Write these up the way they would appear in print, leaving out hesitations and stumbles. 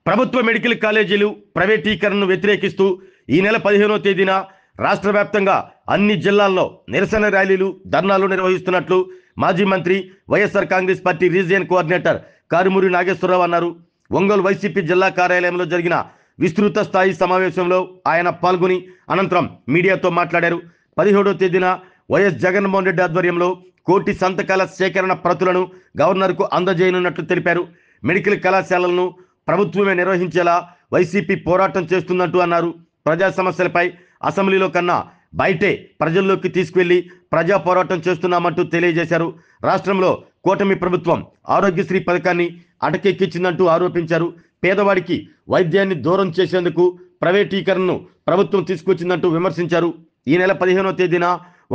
ప్రభుత్వ మెడికల్ కాలేజీలు ప్రైవేటీకరణను వ్యతిరేకిస్తూ ఈ నెల 15వ తేదీన రాష్ట్ర వ్యాప్తంగా అన్ని జిల్లాల్లో నిరసన ర్యాలీలు ధర్నాలు నిర్వహిస్తున్నట్లు మాజీ మంత్రి వైఎస్ఆర్ కాంగ్రెస్ పార్టీ రీజియన్ కోఆర్డినేటర్ కారుమూరి నాగేశ్వరరావు అన్నారు. ఒంగోలు వైసీపీ జిల్లా కార్యాలయంలో జరిగిన విస్తృత స్థాయి సమావేశంలో ఆయన పాల్గొని అనంతరం మీడియాతో మాట్లాడారు. 17వ తేదీన వైఎస్ జగన్మోహన్ రెడ్డి ఆధ్వర్యంలో 1 కోటి సంతకాల సేకరణ ప్రతులను గవర్నర్కు అందజేయనున్నట్లు తెలిపారు. మెడికల్ కళాశాలలను ప్రభుత్వమే నిర్వహించేలా వైసీపీ పోరాటం చేస్తుందంటూ అన్నారు. ప్రజా సమస్యలపై అసెంబ్లీలో కన్నా బయటే ప్రజల్లోకి తీసుకువెళ్లి ప్రజా పోరాటం చేస్తున్నామంటూ తెలియజేశారు. రాష్ట్రంలో కూటమి ప్రభుత్వం ఆరోగ్యశ్రీ పథకాన్ని అటకెక్కించిందంటూ ఆరోపించారు. పేదవాడికి వైద్యాన్ని దూరం చేసేందుకు ప్రైవేటీకరణను ప్రభుత్వం తీసుకొచ్చిందంటూ విమర్శించారు. ఈ నెల 15వ తేదీన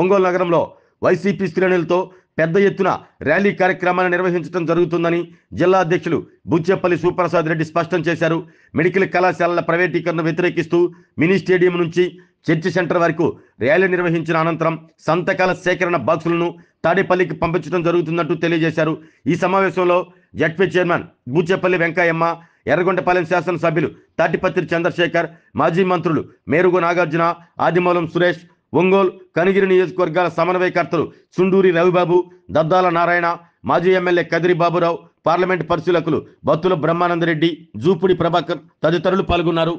ఒంగోలు నగరంలో వైసీపీ శ్రేణులతో పెద్ద ఎత్తున ర్యాలీ కార్యక్రమాన్ని నిర్వహించడం జరుగుతుందని జిల్లా అధ్యక్షులు బుచ్చేపల్లి సుప్రసాద్ రెడ్డి స్పష్టం చేశారు. మెడికల్ కళాశాలల ప్రైవేటీకరణ వ్యతిరేకిస్తూ మినీ స్టేడియం నుంచి చర్చి సెంటర్ వరకు ర్యాలీ నిర్వహించిన అనంతరం సంతకాల సేకరణ బాక్సులను తాడేపల్లికి పంపించడం జరుగుతుందంటూ తెలియజేశారు. ఈ సమావేశంలో జడ్పీ చైర్మన్ బుచ్చేపల్లి వెంకయ్యమ్మ, ఎర్రగొండపాలెం శాసనసభ్యులు తాటిపత్రి చంద్రశేఖర్, మాజీ మంత్రులు మేరుగు నాగార్జున, ఆదిమూలం సురేష్, ఒంగోలు కనిగిరి నియోజకవర్గాల సమన్వయకర్తలు చుండూరి రవిబాబు, దద్దాల నారాయణ, మాజీ ఎమ్మెల్యే కదిరి బాబురావు, పార్లమెంటు పరిశీలకులు బత్తుల బ్రహ్మానందరెడ్డి, జూపుడి ప్రభాకర్ తదితరులు పాల్గొన్నారు.